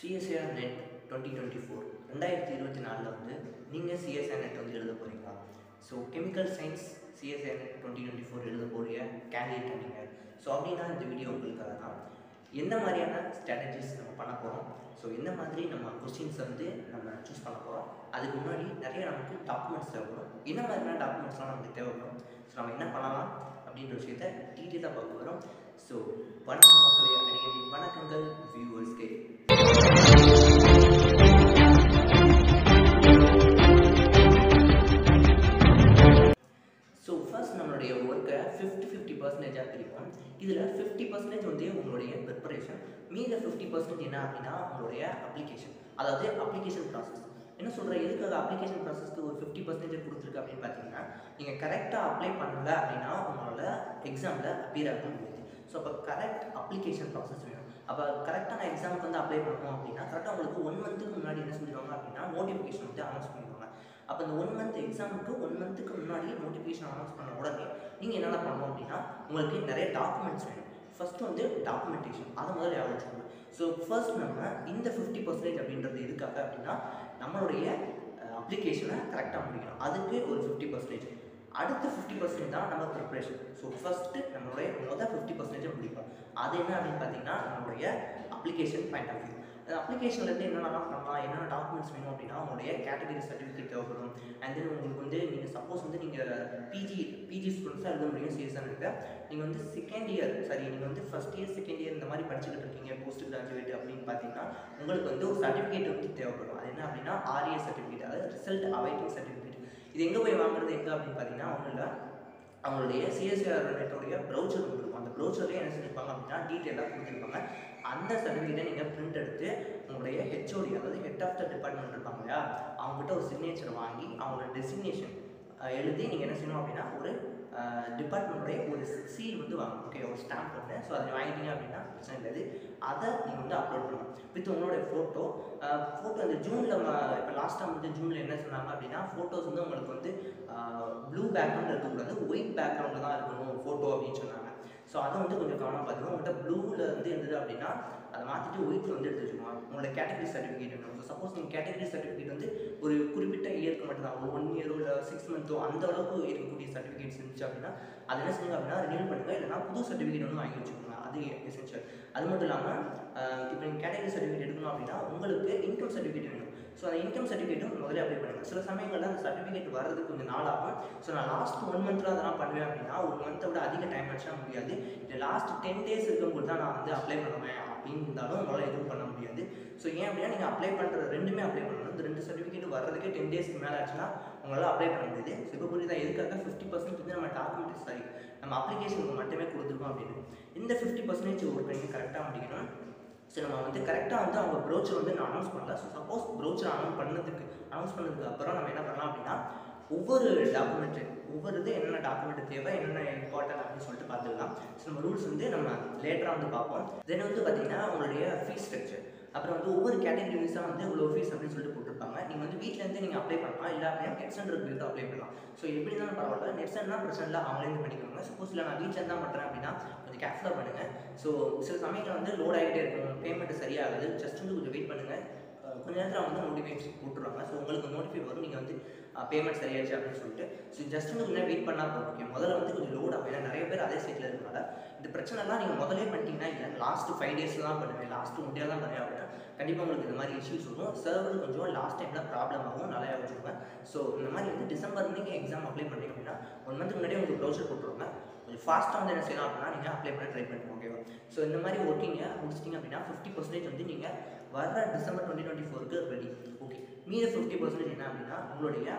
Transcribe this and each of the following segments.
CSIR NET 2024 2024 வந்து நீங்கள் CSIR NET வந்து எழுத போகிறீங்களா? So chemical science CSIR NET 2024 எழுத போகிற கேண்டிடேட் நீங்கள். ஸோ அப்படின்னா இந்த வீடியோ உங்களுக்காக தான். என்ன மாதிரியான ஸ்ட்ராட்டஜிஸ் நம்ம பண்ண போகிறோம், ஸோ என்ன மாதிரி நம்ம கொஸ்டின்ஸை வந்து நம்ம சூஸ் பண்ண போகிறோம், அதுக்கு முன்னாடி நிறைய நமக்கு டாக்குமெண்ட்ஸ் தேவைப்படும். என்ன மாதிரியான டாக்குமெண்ட்ஸ்லாம் நமக்கு தேவைப்படும், ஸோ நம்ம என்ன பண்ணலாம் அப்படின்ற விஷயத்தை டீட்டெயிலாக பார்க்க போகிறோம். ஸோ வணக்கம் மக்களே, அடிக்கடி வணக்கங்கள் வியூவர்ஸ்க்கு. ஸோ ஃபர்ஸ்ட் நம்மளுடைய ஒர்க்கை 50-50% பிரிப்போம். இதில் 50% வந்து உங்களுடைய ப்ரிப்பரேஷன், மீத 50% என்ன அப்படின்னா உங்களுடைய அப்ளிகேஷன், அதாவது அப்ளிகேஷன் ப்ராசஸ். என்ன சொல்கிற, எதுக்காக அப்ளிகேஷன் ப்ராசஸ்க்கு ஒரு 50% கொடுத்துருக்கு அப்படின்னு பார்த்தீங்கன்னா, நீங்கள் கரெக்டாக அப்ளை பண்ணல அப்படின்னா உங்களோட எக்ஸாமில் அப்பியர் ஆக முடியாது. ஸோ அப்போ கரெக்ட் அப்ளிகேஷன் ப்ராசஸ் வேணும். அப்போ கரெக்டான எக்ஸாமுக்கு வந்து அப்ளை பண்ணணும் அப்படின்னா கரெக்டாக உங்களுக்கு 1 மந்த்துக்கு முன்னாடி என்ன செஞ்சுருவாங்க அப்படின்னா நோட்டிஃபிகேஷன் வந்து அனௌன்ஸ் பண்ணிடுவாங்க. அப்போ இந்த 1 மந்த் எக்ஸாமுக்கு 1 மந்த்துக்கு முன்னாடி நோட்டிஃபிகேஷன் அனௌன்ஸ் பண்ண உடனே நீங்கள் என்னென்ன பண்ணணும் அப்படின்னா உங்களுக்கு நிறைய டாக்குமெண்ட்ஸ் வேணும். ஃபர்ஸ்ட் வந்து டாக்குமெண்டேஷன், அதை முதல்ல ஞாபகம் வச்சுக்கணும். ஸோ ஃபர்ஸ்ட் நம்ம இந்த 50% அப்படின்றது எதுக்காக அப்படின்னா நம்மளுடைய அப்ளிகேஷனை கரெக்டாக முடிக்கணும். அதுக்கு ஒரு 50%. அடுத்த 50% தான் நம்ம ப்ரிப்ரேஷன். ஸோ ஃபஸ்ட்டு நம்மளுடைய 50% முடிப்போம். அது என்ன அப்படின்னு பார்த்தீங்கன்னா நம்மளுடைய அப்ளிகேஷன் பாயிண்ட் ஆஃப் வியூ. அந்த அப்ளிகேஷன்லேருந்து என்னென்னலாம் பண்ணலாம், என்னென்ன டாக்குமெண்ட்ஸ் வேணும் அப்படின்னா உங்களுடைய கேட்டகரி சர்டிஃபிகேட் தேவைப்படும். அண்ட் தென் உங்களுக்கு வந்து நீங்கள் சப்போஸ் வந்து நீங்கள் பிஜி ஸ்டூடெண்ட்ஸாக எழுத முடியும் சிஎஸ்ஆர்க்கு. நீங்கள் வந்து நீங்கள் வந்து ஃபஸ்ட் இயர் செகண்ட் இயர் இந்த மாதிரி படிச்சுக்கிட்டு இருக்கீங்க போஸ்ட் கிராஜுவேட் அப்படின்னு பார்த்தீங்கன்னா உங்களுக்கு வந்து ஒரு சர்டிஃபிகேட் வந்து தேவைப்படும். அது என்ன அப்படின்னா RES சர்டிஃபிகேட், அதாவது ரிசல்ட் அவைட்டிங் சர்டிஃபிகேட். இது எங்கே போய் வாங்குறது எங்கே அப்படின்னு பார்த்தீங்கன்னா ஒன்றும் இல்லை, அவங்களுடைய CSIR நெட்டோடைய ப்ரௌச்சர் இருக்கும். அந்த ப்ரௌச்சர்லேயே என்ன செஞ்சுருப்பாங்க அப்படின்னா டீட்டெயிலாக கொடுத்துருப்பாங்க. அந்த சர்டிஃபிகேட்டை நீங்கள் பிரிண்ட் எடுத்து உங்களுடைய HOD, அதாவது ஹெட் ஆஃப் த டிபார்ட்மெண்ட் இருப்பாங்க இல்லையா, அவங்ககிட்ட ஒரு சிக்னேச்சர் வாங்கி அவங்களோட டெசிக்னேஷன் எழுதி நீங்கள் என்ன செய்யணும் அப்படின்னா ஒரு டிபார்ட்மெண்ட்டுடைய ஒரு சீல் வந்து வாங்கணும். ஓகே, ஒரு ஸ்டாம்ப் ஒன்று. ஸோ அதை வாங்கிட்டீங்க அப்படின்னா பிரச்சனை இல்லை. அதை நீங்கள் வந்து அப்லோட் பண்ணணும் வித் உங்களுடைய ஃபோட்டோ. அந்த ஜூனில் இப்போ லாஸ்ட்டாக வந்து ஜூனில் என்ன சொன்னாங்க அப்படின்னா ஃபோட்டோஸ் வந்து உங்களுக்கு வந்து ப்ளூ பேக்ரவுண்ட் இருக்கக்கூடாது, ஒயிட் பேக்ரவுண்டில் தான் இருக்கணும் ஃபோட்டோ அப்படின்னு சொன்னாங்க. ஸோ அதை வந்து கொஞ்சம் கவனமாக பார்த்துக்கணும். உங்கள்கிட்ட ப்ளூவில் வந்து இருந்தது அப்படின்னா அதை மாற்றிட்டு ஒயிட்டில் வந்து எடுத்து வச்சுக்கோங்க. உங்களோட கேட்டகரி சர்டிஃபிகேட் வேணும். ஸோ சப்போஸ் நீங்கள் கேட்டகரி சர்டிஃபிகேட் வந்து ஒரு குறிப்பிட்ட இயருக்கு மட்டும்தான், ஒரு 1 இயரோ இல்லை 6 மந்த்தோ அந்த அளவுக்கு இருக்கக்கூடிய சர்டிஃபிகேட்ஸ் இருந்துச்சு அப்படின்னா அது என்ன செய்யுங்க அப்படின்னா ரினியூல் பண்ணுங்கள். இல்லைனா புது சர்டிஃபிகேட் வந்து வாங்கி வச்சுக்கோங்க. அது எசென்ஷியல். அது மட்டும் இல்லாமல் இப்போ நீங்கள் கேட்டகரி சர்டிஃபிகேட் எடுக்கணும் அப்படின்னா உங்களுக்கு இன்கம் சர்டிஃபிகேட் வேணும். ஸோ அந்த இன்கம் சர்டிஃபிகேட்டும் முதல்ல அப்ளை பண்ணுங்கள். சில சமயங்களில் அந்த சர்டிஃபிகேட் வரதுக்கு கொஞ்சம் நாள் ஆகும். ஸோ நான் லாஸ்ட் 1 மந்த்தில் அதெல்லாம் பண்ணுவேன் அப்படின்னா 1 மந்த்தை விட அதிக டைம் ஆச்சுன்னா முடியாது. இல்லை லாஸ்ட் 10 days இருக்கும்போது தான் நான் வந்து அப்ளை பண்ணுவேன் அப்படின்னு இருந்தாலும் உங்களால் எதுவும் பண்ண முடியாது. ஸோ ஏன் அப்படின்னா நீங்கள் அப்ளை பண்ணுற ரெண்டுமே அப்ளை பண்ணணும். இந்த 2 சர்டிஃபிகேட் வர்றதுக்கே 10 daysக்கு மேலே ஆச்சுன்னா உங்களால் அப்ளை பண்ண முடியாது. ஸோ இப்போ புரியுதா எதுக்காக 50% வந்து நம்ம டாக்குமெண்ட் நம்ம அப்ளிகேஷனுக்கு மட்டுமே கொடுத்துருக்கோம் அப்படின்னு. இந்த 50% ஒர்க் நீங்கள் கரெக்டாக முடிக்கணும். ஸோ நம்ம வந்து கரெக்டாக வந்து அவங்க ப்ரௌச்சர் வந்து நான் அனௌன்ஸ் பண்ணல. ஸோ சப்போஸ் ப்ரௌச்சர் அனௌன்ஸ் பண்ணதுக்கு அப்புறம் நம்ம என்ன பண்ணலாம் அப்படின்னா ஒவ்வொரு இது என்னென்ன டாக்குமெண்ட் தேவை, என்னென்ன இம்பார்ட்டன்ட் அப்படின்னு சொல்லிட்டு பார்த்துக்கலாம். ஸோ நம்ம ரூல்ஸ் வந்து நம்ம லேட்டராக வந்து பார்ப்போம். தென் வந்து பார்த்தீங்கன்னா உங்களுடைய ஃபீஸ் ஸ்ட்ரக்சர், அப்புறம் வந்து ஒவ்வொரு கேட்டகரி வைஸாக வந்து இவ்வளோ ஃபீஸ் அப்படின்னு சொல்லிட்டு போட்டிருப்பாங்க. நீங்கள் வந்து வீட்டிலேருந்து நீங்கள் அப்ளை பண்ணலாம், இல்லை அப்படின்னா நெட் சென்டருக்கு போய்ட்டு அப்ளை பண்ணலாம். ஸோ எப்படி இருந்தாலும் பரவாயில்ல, நெட் சென்டர்னா பிரச்சனை இல்லை, அவங்களே பண்ணிக்கோங்க. சப்போஸ் இல்லை நான் வீட்டில் தான் பண்ணுறேன் அப்படின்னா கொஞ்சம் கேர்ஃபுல்லாக பண்ணுங்கள். ஸோ சில சமயத்தில் வந்து லோட் ஆகிட்டே இருக்கும், பேமெண்ட் சரியாகுது, ஜஸ்ட் வந்து கொஞ்சம் வெயிட் பண்ணுங்கள். கொஞ்ச நேரத்தில் அவங்க வந்து நோட்டிஃபிகேஷன் போட்டுருவாங்க. ஸோ உங்களுக்கு நோட்டிஃபை வரும், நீங்கள் வந்து பேமெண்ட் சரியாச்சு அப்படின்னு சொல்லிட்டு. ஸோ ஜஸ்ட் வந்து கொஞ்சம் வெயிட் பண்ணால் போதும். ஓகே, முதல்ல வந்து கொஞ்சம் லோட் ஆகும். ஏன்னா நிறைய பேர் அதே சைட்டில் இருக்கனால இந்த பிரச்சனைலாம் நீங்கள் முதலே பண்ணிட்டீங்கன்னா இல்லை லாஸ்ட் 5 days தான் பண்ணுவேன், லாஸ்ட் 1 day தான் பண்ணுவேன் அப்படின்னா கண்டிப்பாக உங்களுக்கு இந்த மாதிரி இஷ்யூஸ் வரும். சர்வர் கொஞ்சம் லாஸ்ட் டைமில் ப்ராப்ளம் ஆகும், நல்லா வச்சுக்கோங்க. ஸோ இந்த மாதிரி வந்து டிசம்பர் நீங்கள் எக்ஸாம் அப்ளை பண்ணுறீங்க அப்படின்னா 1 month முன்னாடியே உங்களுக்கு ப்ரௌச்சர் போட்டுருவாங்க. கொஞ்சம் ஃபாஸ்ட்டாக வந்து என்ன செய்யலாம் அப்படின்னா நீங்கள் அப்ளை பண்ண ட்ரை பண்ணுங்க. ஓகேவா? ஸோ இந்த மாதிரி ஒர்க்கிங்கை முடிச்சிட்டிங்க அப்படின்னா 50% வந்து நீங்கள் வர டிசம்பர் 2024க்கு ரெடி. ஓகே, மீத 50% என்ன அப்படின்னா உங்களுடைய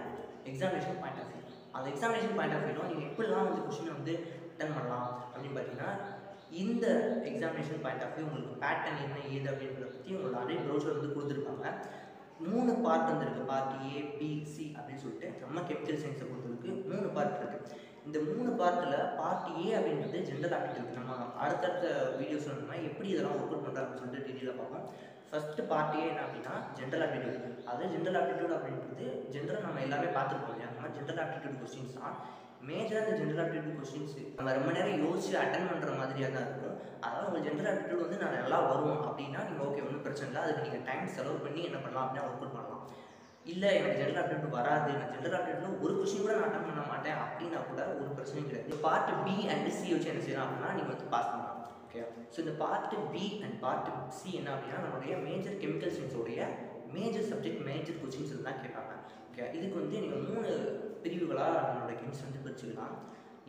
எக்ஸாமினேஷன் பாயிண்ட் ஆஃப் வியூ. அந்த எக்ஸாமினேஷன் பாயிண்ட் ஆஃப் வியூவில் நீங்கள் எப்படிலாம் வந்து கொஸ்டினை வந்து அட்டன் பண்ணலாம் அப்படின்னு பார்த்தீங்கன்னா இந்த எக்ஸாமினேஷன் பாயிண்ட் ஆஃப் வியூ உங்களுக்கு பேட்டர்ன் என்ன ஏது அப்படின்றத பற்றி உங்களோட அதே ப்ரௌச்சர் வந்து கொடுத்துருப்பாங்க. 3 பார்ட் வந்துருக்கு. பார்ட் A, B, C அப்படின்னு சொல்லிட்டு நம்ம கெமிக்கல் சயின்ஸை பொறுத்தவரைக்கு 3 பார்ட் இருக்குது. இந்த 3 பார்ட்டில் பார்ட் A அப்படின்றது ஜென்ரல் ஆப்டிடியூட். நம்ம அடுத்தடுத்த வீடியோஸில் நம்ம எப்படி இதெல்லாம் ஒர்க் அவுட் பண்ணுறாங்கன்னு சொல்லிட்டு டீட்டெயிலாக பார்ப்போம். ஃபஸ்ட்டு பார்ட் A என்ன அப்படின்னா ஜென்ரல் ஆப்டிடியூட். அது ஜென்ரல் ஆப்டிடியூட் அப்படின்றது ஜென்ரல் நம்ம எல்லாமே பார்த்துருப்போம் இல்லையா, அந்த மாதிரி ஜென்ரல் ஆப்டிடியூட் கொஸ்டின்ஸ் தான். மேஜராக இந்த ஜென்ரல் ஆப்டிடியூட் கொஸ்டின்ஸ் நம்ம ரொம்ப நேரம் யோசிச்சு அட்டன் பண்ணுற மாதிரியாக தான் இருக்கும். அதனால் உங்கள் ஜென்ரல் ஆப்டிடியூட் வந்து நான் நல்லா வரும் அப்படின்னா நீங்கள் ஓகே ஒன்றும் பிரச்சனை இல்லை, அதுக்கு நீங்கள் டைம் செலவு பண்ணி என்ன பண்ணலாம் அப்படின்னா ஒர்க் அவுட் பண்ணலாம். இல்லை எனக்கு ஜென்ரல் ஆப்டிடியூட் வராது, நான் ஜென்ரல் ஆப்டிடியூட்ல ஒரு கொஸ்டின் கூட நான் அட்டன் பண்ண மாட்டேன் அப்படின்னா கூட ஒரு பிரச்சனையும் கிடையாது. பார்ட் பி அண்ட் சி வச்சு என்ன செய்யலாம் அப்படின்னா நீங்கள் வந்து பாஸ் பண்ணலாம். ஓகே, ஸோ இந்த part B and part C என்ன அப்படின்னா நம்மளுடைய மேஜர் கெமிக்கல் சயின்ஸோடைய மேஜர் சப்ஜெக்ட் மேஜர் கொஸ்டின்ஸ் தான் கேட்பாங்க. ஓகே, இதுக்கு வந்து நீங்கள் 3 பிரிவுகளாக நம்மளோட கெமிஸ்ட்ரி வந்து பிரிச்சுக்கலாம்.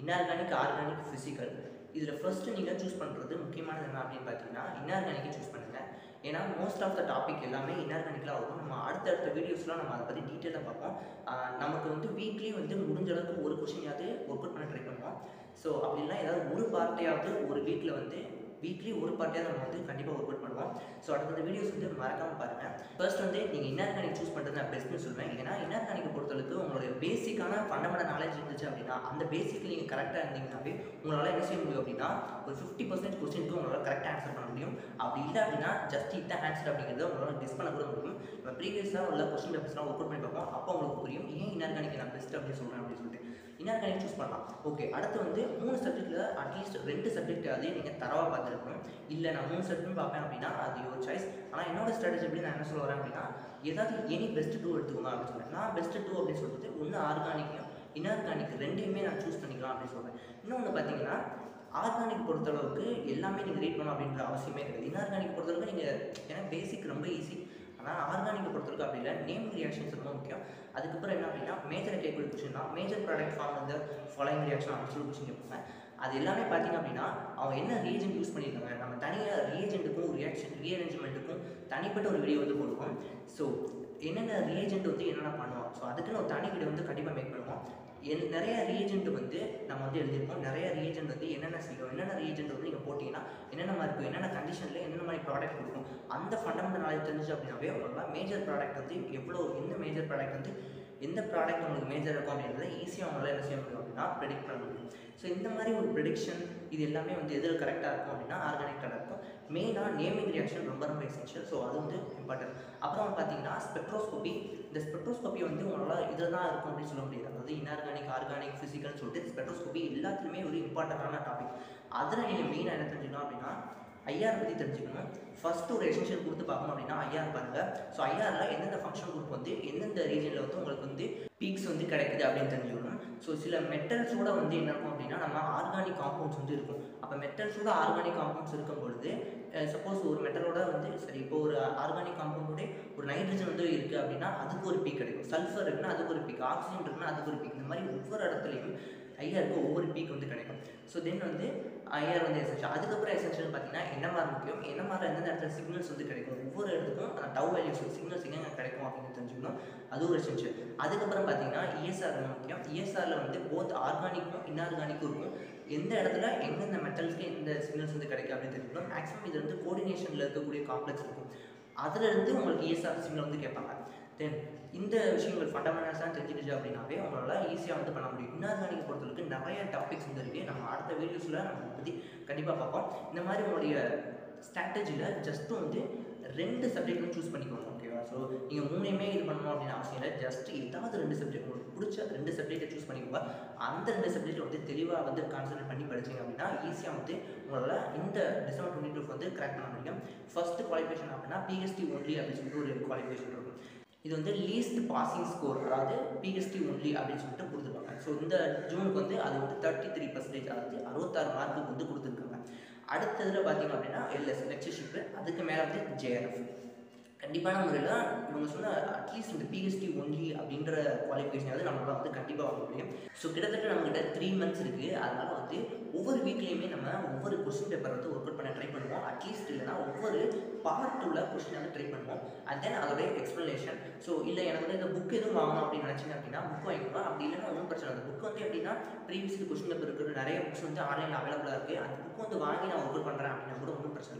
Inorganic, organic, physical. இதில் ஃபர்ஸ்ட்டு நீங்கள் சூஸ் பண்ணுறது முக்கியமானது என்ன அப்படின்னு பார்த்தீங்கன்னா இன்ஆர்கானிக்கை சூஸ் பண்ணுங்கள். ஏன்னா மோஸ்ட் ஆஃப் த டாபிக் எல்லாமே இன்ஆர்கானிக்கில் ஆகும். நம்ம அடுத்தடுத்த வீடியோஸ்லாம் நம்ம அதை பற்றி டீட்டெயிலாக பார்ப்போம். நமக்கு வந்து வீக்லி வந்து முடிஞ்ச அளவுக்கு ஒரு கொஸ்டினாவது ஒர்க் அவுட் பண்ண ட்ரை பண்ணுவோம். ஸோ அப்படின்னா ஏதாவது ஒரு பார்ட்டையாவது ஒரு வீக்கில் வந்து வீக்லி ஒரு பார்ட்டியாக நம்ம வந்து கண்டிப்பாக ஒர்க் அவுட் பண்ணுவோம். ஸோ அடுத்த வீடியோஸ் வந்து மறக்காமல் பாருங்கள். ஃபர்ஸ்ட் வந்து நீங்கள் இன்ஆர்கானிக் சூஸ் பண்ணுறது நான் பெஸ்ட்னு சொல்லுவேன். ஏன்னா இன்ஆர்கானிக்கை பொறுத்தளவுக்கு உங்களுடைய பேசிக்கான ஃபண்டமெண்டல் நாலேஜ் இருந்துச்சு அப்படின்னா அந்த பேசிக்கில் நீங்கள் கரெக்டாக இருந்தீங்கன்னாவே உங்களால் என்ன செய்ய முடியும் அப்படின்னா ஒரு 50% கொஸ்டினுக்கு உங்களால் கரெக்டாக ஆன்சர் பண்ண முடியும். அப்படி இல்லை அப்படின்னா ஜஸ்ட் இதான் ஆன்சர் அப்படிங்கிறத உங்களால் டிஸ் பண்ண கூட முடியும். நம்ம ப்ரீவியஸாக உள்ள கொஸ்டின் பேப்பர்ஸ்லாம் ஒர்க் அவுட் பண்ணி பார்ப்போம். அப்போ உங்களுக்கு புரியும் ஏன் இன்ஆர்கானிக் நான் பெஸ்ட் அப்படின்னு சொல்கிறேன் அப்படின்னு சொல்லிட்டு. இன்ஆர்கானிக் சூஸ் பண்ணலாம். ஓகே, அடுத்து வந்து 3 சப்ஜெக்ட்டில் அட்லீஸ்ட் 2 சப்ஜெக்ட் அதே நீங்கள் தரவாக பார்த்துருக்கணும். இல்லை நான் 3 சப்ஜெக்ட்னு பார்ப்பேன் அப்படின்னா அது ஒரு சாய்ஸ். ஆனால் என்னோட ஸ்ட்ராட்டஜி எப்படி நான் என்ன சொல்ல வரேன் அப்படின்னா ஏதாவது எனி பெஸ்ட் 2 எடுத்துக்கோங்க அப்படின்னு சொல்கிறேன். நான் பெஸ்ட் 2 அப்படின்னு சொல்லிட்டு ஒன்று ஆர்கானிக்கும் இன்ஆர்கானிக் ரெண்டையுமே நான் சூஸ் பண்ணிக்கலாம் அப்படின்னு சொல்கிறேன். இன்னொன்று பார்த்தீங்கன்னா ஆர்கானிக் பொறுத்தளவுக்கு எல்லாமே நீங்கள் ரீட் பண்ணணும் அப்படின்ற அவசியமே கிடையாது. இன்ஆர்கானிக் பொறுத்தளவுக்கு நீங்கள் ஏன்னா பேசிக் ரொம்ப ஈஸி. ஆனால் ஆர்கானிக்கை பொறுத்தவரைக்கும் அப்படி இல்லை, நேம் ரியாக்ஷன்ஸ் ரொம்ப முக்கியம். அதுக்கப்புறம் என்ன அப்படின்னா மேஜரை கேட்கக்கூடிய கொஸ்டின் தான் மேஜர் ப்ராடக்ட் ஃபார்ம் வந்து ஃபாலோயிங் ரியாக்ஷன் அப்படின்னு சொல்லி கொஸ்டின் கேட்பாங்க. அது எல்லாமே பார்த்தீங்க அப்படின்னா அவங்க என்ன ரீஏஜென்ட் யூஸ் பண்ணியிருக்காங்க, நம்ம தனியாக ரீஏஜென்ட்டுக்கும் ரீஅரேஞ்ச்மெண்ட்டுக்கும் தனிப்பட்ட ஒரு வீடியோ வந்து போடுவோம். ஸோ என்னென்ன ரீஏஜென்ட் வந்து என்னென்ன பண்ணுவோம், ஸோ அதுக்குன்னு ஒரு தனி வீடியோ வந்து கண்டிப்பாக மேக் பண்ணுவோம். நிறைய ரீஏஜென்ட் வந்து நம்ம வந்து எழுதியிருப்போம். நிறைய ரீஏஜென்ட் வந்து என்னென்ன செய்யும், என்னென்ன ரீஏஜென்ட் வந்து நீங்கள் போட்டிங்கன்னா என்னென்ன மாதிரி இருக்கும், என்னென்ன கண்டிஷனில் என்னென்ன மாதிரி ப்ராடக்ட் கொடுக்கும், அந்த ஃபண்டமெண்டல் நாலேஜ் தெரிஞ்சு அப்படின்னாவே உங்களால் மேஜர் ப்ராடக்ட் வந்து எந்த மேஜர் ப்ராடக்ட் வந்து எந்த ப்ராடக்ட் உங்களுக்கு மேஜர் இருக்கும் அப்படின்றத ஈஸியாக அவங்களால என்ன செய்ய முடியும் அப்படின்னா ப்ரெடிக்ட் பண்ண முடியும். ஸோ இந்த மாதிரி ஒரு ப்ரெடிக்ஷன் இது எல்லாமே வந்து எதில் கரெக்டாக இருக்கும் அப்படின்னா ஆர்கானிக்காக இருக்கும். மெயினாக நேமிங் ரியாக்ஷன் ரொம்ப ரொம்ப எசென்ஷியல். ஸோ அது வந்து இம்பார்ட்டன்ட். அப்புறம் பார்த்தீங்கன்னா ஸ்பெக்ட்ரோஸ்கோபி. இந்த ஸ்பெக்ட்ரோஸ்கோபி வந்து உங்களால் இதில் தான் இருக்கும் அப்படின்னு சொல்ல முடியாது. அதாவது இன்ஆர்கானிக், ஆர்கானிக், ஃபிசிக்கல்னு சொல்லிட்டு ஸ்பெக்ட்ரோஸ்கோபி எல்லாத்துலேயுமே ஒரு இம்பார்ட்டண்டான டாபிக். அதில் நீங்கள் மெயினாக என்ன தெரிஞ்சுக்கணும் அப்படின்னா ஐஆர் பற்றி தெரிஞ்சுக்கணும். ஃபர்ஸ்ட் ஒரு எசென்ஷியல் கொடுத்து பார்க்கணும் அப்படின்னா ஐஆர் பாருங்கள். ஸோ ஐஆரில் எந்தெந்த ஃபங்க்ஷன் குரூப் வந்து எந்தெந்த ரீஜனில் வந்து உங்களுக்கு வந்து பீக்ஸ் வந்து கிடைக்குது அப்படின்னு தெரிஞ்சுக்கணும். ஸோ சில மெட்டல்ஸோட வந்து என்ன இருக்கும் அப்படின்னா நம்ம ஆர்கானிக் காம்பவுண்ட்ஸ் வந்து இருக்கும். அப்போ மெட்டல்ஸோட ஆர்கானிக் காம்பவுண்ட்ஸ் இருக்கும் பொழுது சப்போஸ் ஒரு மெட்டலோட வந்து சரி இப்போ ஒரு ஆர்கானிக் காம்பவுண்டோட ஒரு நைட்ரஜன் வந்து இருக்குது அப்படின்னா அதுக்கு ஒரு பீக் கிடைக்கும். சல்ஃபர் இருக்குன்னா அதுக்கு ஒரு பீக், ஆக்சிஜன் இருக்குன்னா அதுக்கு ஒரு பீக். இந்த மாதிரி ஒவ்வொரு இடத்துலையும் ஐஆருக்கு ஒவ்வொரு பீக் வந்து கிடைக்கும். ஸோ தென் வந்து ஐஆர் வந்து எசென்ஷியல். அதுக்கப்புறம் எசென்ஷியல் பார்த்தீங்கன்னா NMR முக்கியம். NMR எந்தெந்த இடத்துல சிக்னல்ஸ் வந்து கிடைக்கும், ஒவ்வொரு இடத்துக்கும் டவ் வேல்யூஸ் சிக்னல்ஸ் எங்கே கிடைக்கும் அப்படின்னு தெரிஞ்சுக்கணும். அது ஒரு எசென்ஷியல். அதுக்கப்புறம் பார்த்தீங்கன்னா ESR ரொம்ப முக்கியம். ESRல வந்து போத் ஆர்கானிக்கும் இன்ஆர்கானிக்கும் இருக்கும். எந்த இடத்துல எந்தெந்த மெட்டல்ஸ்க்கு எந்த சிக்னல்ஸ் வந்து கிடைக்கும் அப்படின்னு தெரிஞ்சுக்கணும். மேக்ஸிமம் இது வந்து கோஆர்டினேஷனில் இருக்கக்கூடிய காம்ப்ளெக்ஸ் இருக்கும். அதுலேருந்து உங்களுக்கு ESR சிக்னல் வந்து கேட்பாங்க. தென் இந்த விஷயங்கள் ஃபண்டமெண்டல்ஸாக தெரிஞ்சுக்கிச்சு அப்படின்னாவே உங்களால் ஈஸியாக வந்து பண்ண முடியும். இன்ஆர்கானிக் பொறுத்தவரைக்கும் நிறைய டாபிக்ஸ் வந்து இருக்குது. நம்ம அடுத்த வீடியோஸில் நம்ம பற்றி கண்டிப்பாக பார்ப்போம். இந்த மாதிரி உங்களுடைய ஸ்ட்ராட்டஜியில் ஜஸ்ட்டு வந்து 2 சப்ஜெக்ட் வந்து சூஸ் பண்ணிக்கோங்க. ஓகேவா? ஸோ நீங்கள் 3மே இது பண்ணணும் அப்படின்னு அவசியம் இல்லை. ஜஸ்ட் ஏதாவது 2 சப்ஜெக்ட் உங்களுக்கு பிடிச்ச 2 சப்ஜெக்டை சூஸ் பண்ணிக்கோங்க. அந்த 2 சப்ஜெக்ட் வந்து தெளிவாக வந்து கான்சன்ட்ரேட் பண்ணி படிச்சிங்க அப்படின்னா ஈஸியாக வந்து உங்களால் இந்த டிசம்பர் 22 வந்து கிராக் பண்ண முடியும். ஃபர்ஸ்ட் குவாலிஃபிகேஷன் அப்படின்னா PHD ஒன்லி அப்படின்னு சொல்லிட்டு ஒரு குவாலிஃபிகேஷன் இருக்கும். இது வந்து லீஸ்ட் பாசிங் ஸ்கோர், அதாவது PHD ஒன்லி அப்படின்னு சொல்லிட்டு கொடுத்துருப்பாங்க. ஸோ இந்த ஜூனுக்கு வந்து அது வந்து 33%, அதாவது 66 மார்க்குக்கு வந்து கொடுத்துருக்காங்க. அடுத்ததில் பார்த்தீங்க அப்படின்னா LS லெக்சர்ஷிப்பு, அதுக்கு மேலே வந்து JRF. கண்டிப்பான முறையில் இவங்க சொன்ன அட்லீஸ்ட் இந்த PHD ஒன்லி அப்படின்ற குவாலிஃபிகேஷன் வந்து நம்மளால் வந்து கண்டிப்பாக வாங்க முடியும். ஸோ கிட்டத்தட்ட நம்மகிட்ட 3 மந்த்ஸ் இருக்குது. அதனால் வந்து ஒவ்வொரு வீக்லேயுமே நம்ம ஒவ்வொரு கொஸ்டின் பேப்பர் வந்து ஒர்க் அவுட் பண்ண ட்ரை பண்ணுவோம். அட்லீஸ்ட் இல்லைனா ஒவ்வொரு பார்ட் உள்ள கொஸ்டின் வந்து ட்ரை பண்ணுவோம். அண்ட் தென் அதோடைய எக்ஸ்ப்ளனேஷன். ஸோ இல்லை எனக்கு வந்து இந்த புக் எதுவும் வாங்கணும் அப்படின்னு நினச்சிங்க அப்படின்னா புக் வாங்கிக்கலாம். அப்படி இல்லைன்னா ஒன்றும் பிரச்சனை. அந்த புக் வந்து எப்படின்னா ப்ரீவியஸ் கொஸ்டின் பேப்பர் இருக்கிற நிறைய புக்ஸ் வந்து ஆன்லைனில் அவைலபிளாக இருக்குது. அந்த புக் வந்து வாங்கி நான் ஒர்க் அவுட் பண்ணுறேன் அப்படின்னா கூட ஒன்றும் பிரச்சனை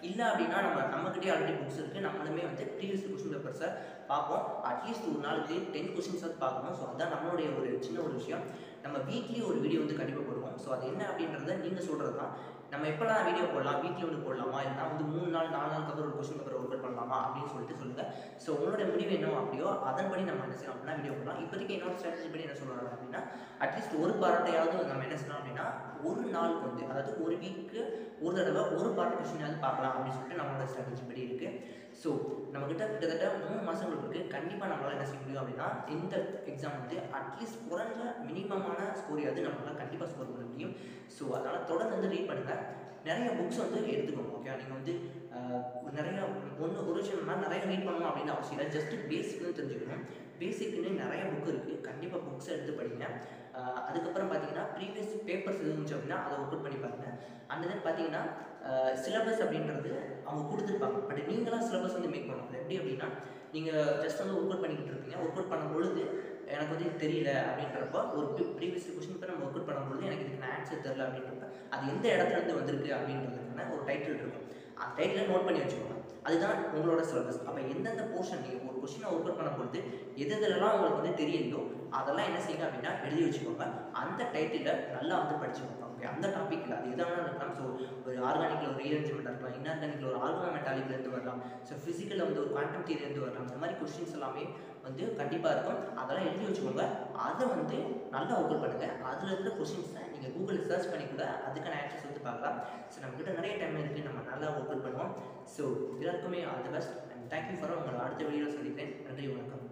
இல்லை. அப்படின்னா நம்மகிட்டே ஆல்ரெடி புக்ஸ் இருக்குது, நம்மளுமே வந்து ப்ரீவியஸ் கொஸ்டின் பேப்பர்ஸை பார்ப்போம். அட்லீஸ்ட் ஒரு நாளுக்கு 10 கொஸ்டின்ஸாவது பார்க்கணும். ஸோ அதுதான் நம்மளுடைய ஒரு சின்ன ஒரு விஷயம். நம்ம வீக்லி ஒரு வீடியோ வந்து கண்டிப்பாக போடுவோம். ஸோ அது என்ன அப்படின்றத நீங்கள் சொல்கிறது தான். நம்ம எப்போலாம் வீடியோ போடலாம், வீக்லி ஒன்று போடலாமா, இல்லைனா வந்து 3 நாள் 4 நாளுக்கு அப்புறம் ஒரு கொஸ்டின் பேப்பர் ஒர்க் பண்ணலாமா அப்படின்னு சொல்லிட்டு சொல்லுங்கள். ஸோ உங்களோட முடிவு என்ன அப்படியோ அதன்படி நம்ம என்ன செய்யலாம் அப்படின்னா வீடியோ போடலாம். இப்போதைக்கு என்னோட ஸ்ட்ராட்டஜி படி என்ன சொல்கிறாங்க அப்படின்னா, அட்லீஸ்ட் ஒரு பார்ட்டையாவது நம்ம என்ன செய்யலாம் அப்படின்னா ஒரு நாளுக்கு வந்து, அதாவது ஒரு வீக்கு ஒரு தடவை ஒரு பார்ட் கொஸ்டினாவது பார்க்கலாம் அப்படின்னு சொல்லிட்டு நம்மளோட ஸ்ட்ராட்டஜி படி இருக்குது. ஸோ நம்மக்கிட்ட கிட்டத்தட்ட 3 மாதங்கள் இருக்குது. கண்டிப்பாக நம்மளால் என்ன செய்ய முடியும் அப்படின்னா இந்த எக்ஸாம் வந்து அட்லீஸ்ட் குறைஞ்ச மினிமமான ஸ்கோரையாவது நம்மளால் கண்டிப்பாக ஸ்கோர் பண்ண முடியும். ஸோ அதனால் தொடர்ந்து வந்து ரீட் பண்ணுங்கள். நிறைய புக்ஸ் வந்து எடுத்துக்கோங்க. ஓகே, நீங்கள் வந்து நிறைய ஒரு விஷயம் என்னன்னா நிறைய ரீட் பண்ணணும் அப்படின்னு அவசியம் இல்லை. ஜஸ்ட் பேசிக்னு தெரிஞ்சுக்கணும். பேசிக்னு நிறைய புக் இருக்குது. கண்டிப்பாக புக்ஸ் எடுத்து படிங்க. அதுக்கப்புறம் பார்த்தீங்கன்னா ப்ரீவியஸ் பேப்பர்ஸ் இருந்துச்சு அப்படின்னா அதை ஒர்க் அவுட் பண்ணி பாருங்கள். அண்ட் தென் பார்த்தீங்கன்னா சிலபஸ் அப்படின்றது அவங்க கொடுத்துருப்பாங்க. பட் நீங்களாம் சிலபஸ் வந்து மேக் பண்ணணும். எப்படி அப்படின்னா நீங்கள் ஜஸ்ட் வந்து ஒர்க் அவுட் பண்ணிக்கிட்டு இருப்பீங்க. ஒர்க் அவுட் பண்ணும்பொழுது எனக்கு வந்து இது தெரியல அப்படின்றப்போ ஒரு ப்ரீவியஸ் கொஸ்டின் பேப்பர் நம்ம ஒர்க் அவுட் பண்ணும்பொழுது எனக்கு இதுக்கு ஆன்சர் தெரியல அப்படின்றப்ப அது எந்த இடத்துலேருந்து வந்திருக்கு அப்படின்றதுக்கான ஒரு டைட்டில் இருக்கும். அந்த டைட்டிலை நோட் பண்ணி வச்சுக்கோங்க. அதுதான் உங்களோட சிலபஸ். அப்போ எந்தெந்த போர்ஷன் நீங்கள் ஒரு கொஸ்டினை ஒர்க் அவுட் பண்ணும்பொழுது எதெல்லாம் உங்களுக்கு வந்து தெரியலையோ அதெல்லாம் என்ன செய்யுங்க அப்படின்னா எழுதி வச்சுக்கோங்க. அந்த டைட்டிலை நல்லா வந்து படிச்சுக்கோங்க. ஓகே, அந்த டாப்பிக்கில் அது எதாவது இருக்கலாம். ஸோ ஒரு ஆர்கானிக்கில் ஒரு ரீஅரேஞ்ச்மெண்ட் இருக்கலாம், இன்ஆர்கானிக்கில் ஒரு ஆர்கனோமெட்டாலிக்லேருந்து வரலாம், ஸோ ஃபிசிக்கலில் வந்து ஒரு குவாண்டம் தியரிலேருந்து வரலாம். இந்த மாதிரி கொஸ்டின்ஸ் எல்லாமே வந்து கண்டிப்பாக இருக்கும். அதெல்லாம் எழுதி வச்சுக்கோங்க. அதை வந்து நல்லா ஒர்க் அவுட் பண்ணுங்கள். அதில் இருக்கிற கொஸ்டின்ஸை நீங்கள் கூகுளில் சர்ச் பண்ணி கூட அதுக்கான ஆன்சர்ஸ் வந்து பார்க்கலாம். ஸோ நம்மக்கிட்ட நிறைய டைம் இருக்குது, நம்ம நல்லா ஒர்க் அவுட் பண்ணுவோம். ஸோ எல்லாருக்குமே all the best and thank you for. உங்களோட அடுத்த வீடியோ சந்திக்கிறேன். நன்றி, வணக்கம்.